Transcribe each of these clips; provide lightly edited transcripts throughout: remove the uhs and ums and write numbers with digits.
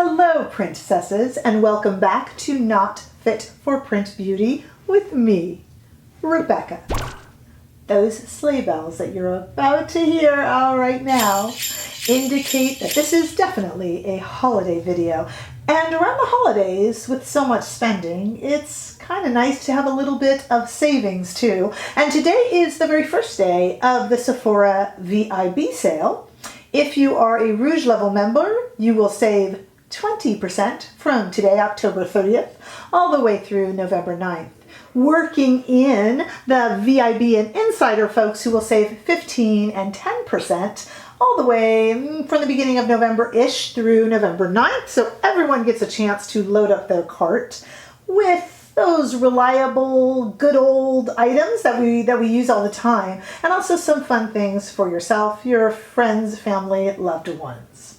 Hello, princesses, and welcome back to Not Fit for Print Beauty with me, Rebecca. Those sleigh bells that you're about to hear right now indicate that this is definitely a holiday video. And around the holidays, with so much spending, it's kind of nice to have a little bit of savings too. And today is the very first day of the Sephora VIB Sale. If you are a Rouge Level member, you will save 20% from today, October 30th, all the way through November 9th. Working in the VIB and Insider folks who will save 15 and 10% all the way from the beginning of November-ish through November 9th. So everyone gets a chance to load up their cart with those reliable, good old items that we use all the time, and also some fun things for yourself, your friends, family, loved ones.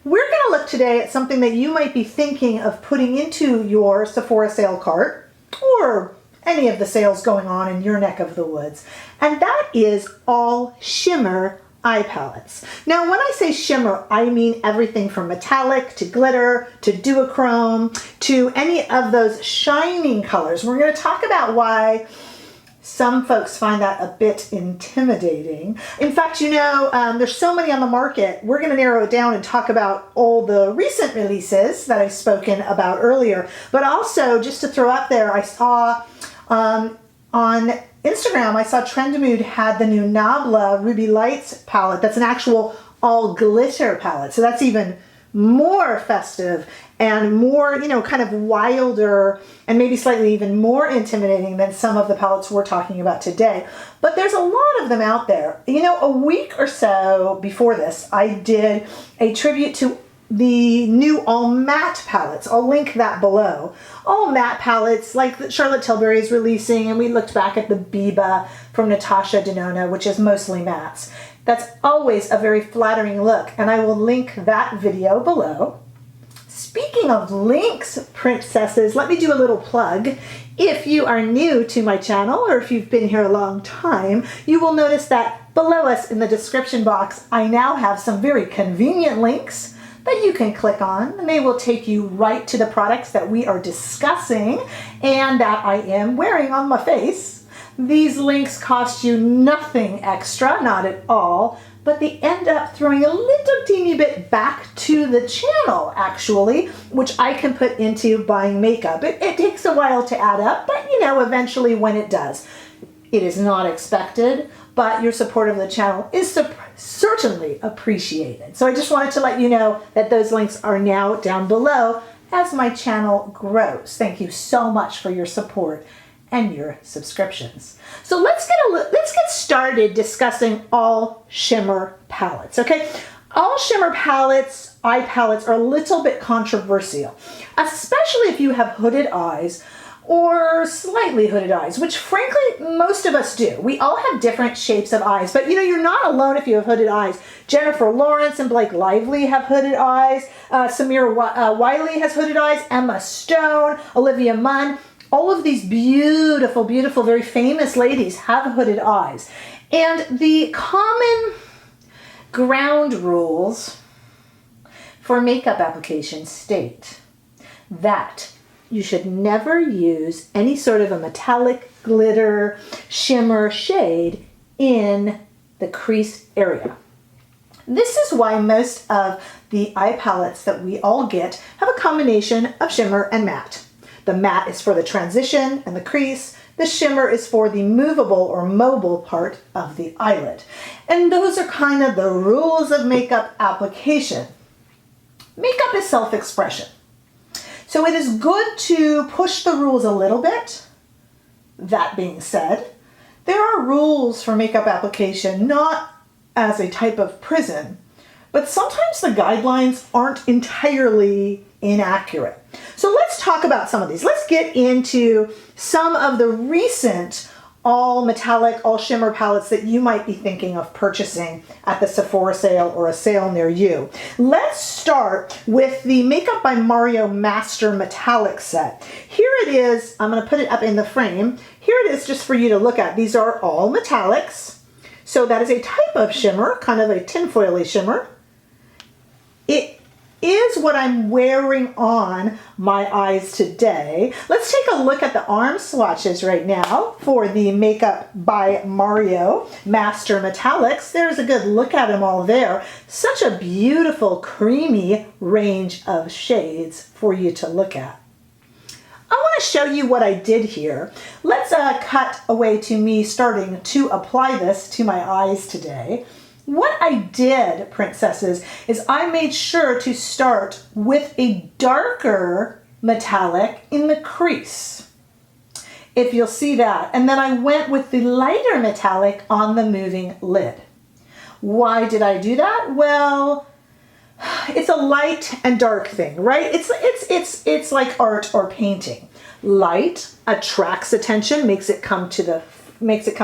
We're going to look today at something that you might be thinking of putting into your Sephora sale cart or any of the sales going on in your neck of the woods, and that is all shimmer eye palettes. Now, when I say shimmer, I mean everything from metallic to glitter to duochrome to any of those shining colors. We're going to talk about why some folks find that a bit intimidating. In fact, you know, there's so many on the market. We're going to narrow it down and talk about all the recent releases that I've spoken about earlier. But also, just to throw out there, I saw on Instagram, I saw Trendamood had the new Nabla Ruby Lights palette. That's an actual all glitter palette. So that's even more festive and more, you know, kind of wilder and maybe slightly even more intimidating than some of the palettes we're talking about today. But there's a lot of them out there. You know, a week or so before this, I did a tribute to the new all matte palettes. I'll link that below. All matte palettes like Charlotte Tilbury is releasing, and we looked back at the Biba from Natasha Denona, which is mostly mattes. That's always a very flattering look, and I will link that video below. Speaking of links, princesses, let me do a little plug. If you are new to my channel, or if you've been here a long time, you will notice that below us in the description box, I now have some very convenient links that you can click on, and they will take you right to the products that we are discussing and that I am wearing on my face. These links cost you nothing extra, not at all, but they end up throwing a little teeny bit back to the channel, actually, which I can put into buying makeup. It takes a while to add up, but you know, eventually when it does. It is not expected, but your support of the channel is certainly appreciated. So I just wanted to let you know that those links are now down below as my channel grows. Thank you so much for your support and your subscriptions. So let's get started discussing all shimmer palettes, okay? All shimmer palettes, eye palettes, are a little bit controversial, especially if you have hooded eyes or slightly hooded eyes, which frankly, most of us do. We all have different shapes of eyes, but you know, you're not alone if you have hooded eyes. Jennifer Lawrence and Blake Lively have hooded eyes. Samira Wiley has hooded eyes. Emma Stone, Olivia Munn. All of these beautiful, beautiful, very famous ladies have hooded eyes. And the common ground rules for makeup application state that you should never use any sort of a metallic glitter shimmer shade in the crease area. This is why most of the eye palettes that we all get have a combination of shimmer and matte. The matte is for the transition and the crease. The shimmer is for the movable or mobile part of the eyelid. And those are kind of the rules of makeup application. Makeup is self-expression. So it is good to push the rules a little bit. That being said, there are rules for makeup application, not as a type of prison, but sometimes the guidelines aren't entirely inaccurate. So let's talk about some of these. Let's get into some of the recent all metallic, all shimmer palettes that you might be thinking of purchasing at the Sephora sale or a sale near you. Let's start with the Makeup by Mario Master Metallic set. Here it is. I'm going to put it up in the frame. Here it is just for you to look at. These are all metallics. So that is a type of shimmer, kind of a tinfoily shimmer. It is what I'm wearing on my eyes today. Let's take a look at the arm swatches right now for the Makeup by Mario Master Metallics. There's a good look at them all there. Such a beautiful, creamy range of shades for you to look at. I want to show you what I did here. Let's cut away to me starting to apply this to my eyes today. What I did, princesses, is I made sure to start with a darker metallic in the crease, if you'll see that. And then I went with the lighter metallic on the moving lid. Why did I do that? Well, it's a light and dark thing, right? It's like art or painting. Light attracts attention, makes it come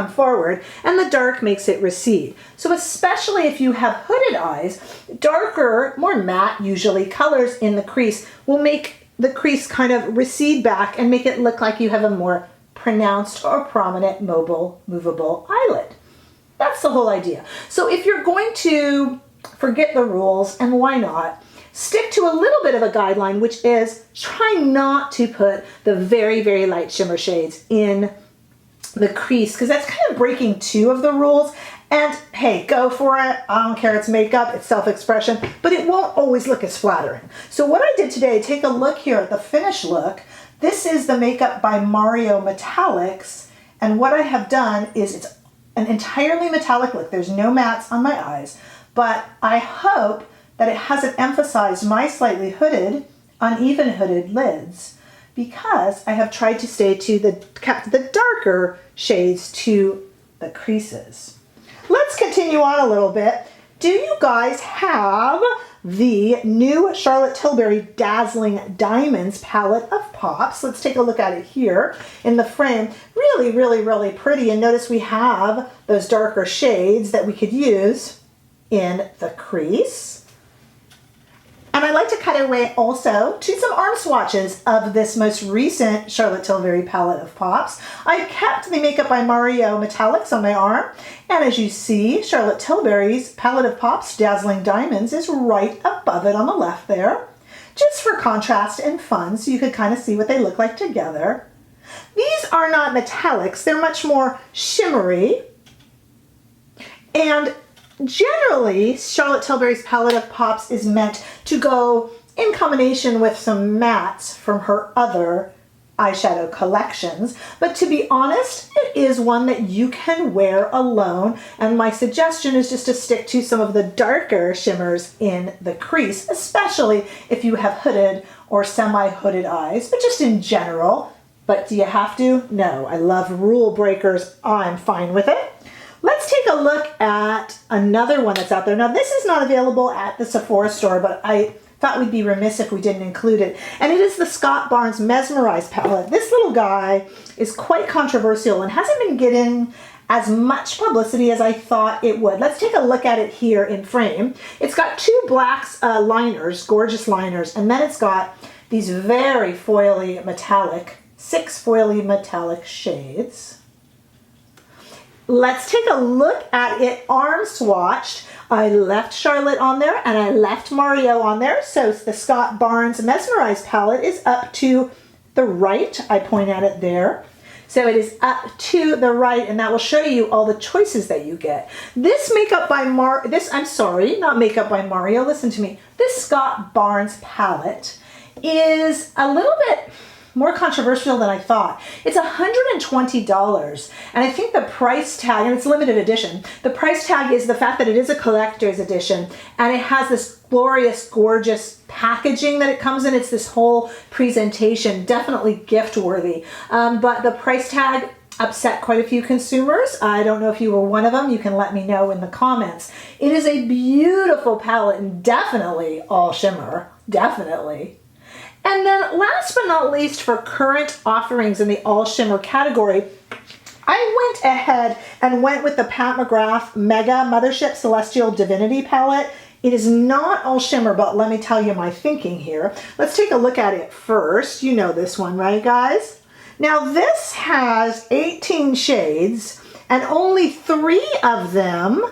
forward, and the dark makes it recede. So especially if you have hooded eyes, darker, more matte usually colors in the crease will make the crease kind of recede back and make it look like you have a more pronounced or prominent movable eyelid. That's the whole idea. So if you're going to forget the rules, and why not, stick to a little bit of a guideline, which is try not to put the very, very light shimmer shades in the crease, because that's kind of breaking two of the rules. And hey, go for it. I don't care, it's makeup, it's self-expression, but it won't always look as flattering. So what I did today, take a look here at the finished look. This is the Makeup by Mario Metallics, and what I have done is it's an entirely metallic look. There's no mattes on my eyes, but I hope that it hasn't emphasized my slightly hooded, uneven hooded lids, because I have tried to stay to kept the darker shades to the creases. Let's continue on a little bit. Do you guys have the new Charlotte Tilbury Dazzling Diamonds palette of pops? Let's take a look at it here in the frame. Really, really, really pretty. And notice we have those darker shades that we could use in the crease. And I like to cut away also to some arm swatches of this most recent Charlotte Tilbury palette of pops. I kept the Makeup by Mario Metallics on my arm, and as you see, Charlotte Tilbury's palette of pops, Dazzling Diamonds, is right above it on the left there, just for contrast and fun, so you could kind of see what they look like together. These are not metallics, they're much more shimmery, and generally, Charlotte Tilbury's palette of pops is meant to go in combination with some mattes from her other eyeshadow collections. But to be honest, it is one that you can wear alone. And my suggestion is just to stick to some of the darker shimmers in the crease, especially if you have hooded or semi-hooded eyes, but just in general. But do you have to? No, I love rule breakers. I'm fine with it. Let's take a look at another one that's out there. Now, this is not available at the Sephora store, but I thought we'd be remiss if we didn't include it. And it is the Scott Barnes Mesmerize palette. This little guy is quite controversial and hasn't been getting as much publicity as I thought it would. Let's take a look at it here in frame. It's got two black liners, gorgeous liners, and then it's got these very foily metallic, 6 foily metallic shades. Let's take a look at it arm swatched. I left Charlotte on there and I left Mario on there. So the Scott Barnes Mesmerize palette is up to the right. I point at it there. So it is up to the right, and that will show you all the choices that you get. This Makeup by not Makeup by Mario, listen to me. This Scott Barnes palette is a little bit more controversial than I thought. It's $120, and I think the price tag, and it's limited edition, the price tag is the fact that it is a collector's edition, and it has this glorious, gorgeous packaging that it comes in. It's this whole presentation, definitely gift worthy. But the price tag upset quite a few consumers. I don't know if you were one of them. You can let me know in the comments. It is a beautiful palette, and definitely all shimmer, definitely. And then last but not least, for current offerings in the all shimmer category, I went ahead and went with the Pat McGrath Mega Mothership Celestial Divinity palette. It is not all shimmer, but let me tell you my thinking here. Let's take a look at it first. You know this one, right, guys? Now this has 18 shades, and only 3 of them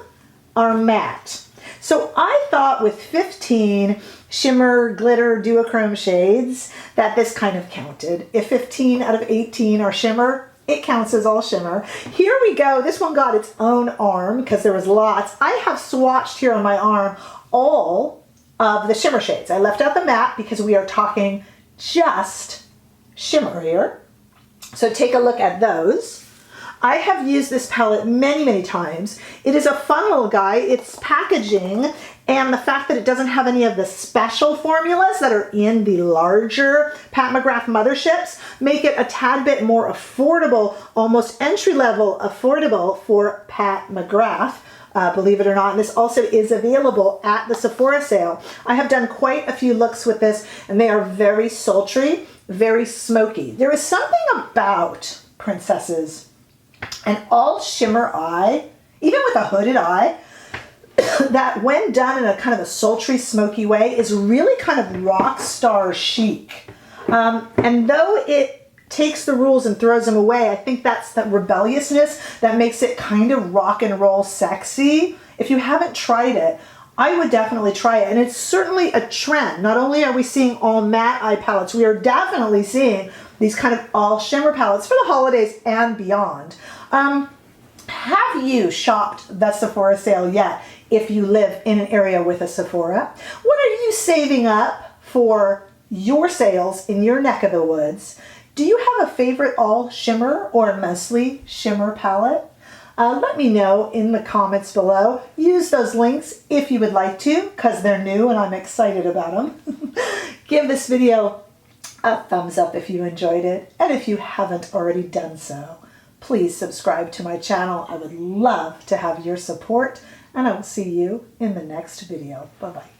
are matte. So I thought with 15 shimmer, glitter, duochrome shades that this kind of counted. If 15 out of 18 are shimmer, it counts as all shimmer. Here we go. This one got its own arm because there was lots. I have swatched here on my arm all of the shimmer shades. I left out the matte because we are talking just shimmer here. So take a look at those. I have used this palette many, many times. It is a fun little guy. Its packaging and the fact that it doesn't have any of the special formulas that are in the larger Pat McGrath Motherships make it a tad bit more affordable, almost entry-level affordable for Pat McGrath. Believe it or not, and this also is available at the Sephora sale. I have done quite a few looks with this, and they are very sultry, very smoky. There is something about Princesses, an all shimmer eye, even with a hooded eye, that when done in a kind of a sultry, smoky way is really kind of rock star chic. And though it takes the rules and throws them away, I think that's that rebelliousness that makes it kind of rock and roll sexy. If you haven't tried it, I would definitely try it. And it's certainly a trend. Not only are we seeing all matte eye palettes, we are definitely seeing these kind of all shimmer palettes for the holidays and beyond. Have you shopped the Sephora sale yet if you live in an area with a Sephora? What are you saving up for your sales in your neck of the woods? Do you have a favorite all shimmer or mostly shimmer palette? Let me know in the comments below. Use those links if you would like to, because they're new and I'm excited about them. Give this video a thumbs up if you enjoyed it, and if you haven't already done so, please subscribe to my channel. I would love to have your support, and I will see you in the next video. Bye-bye.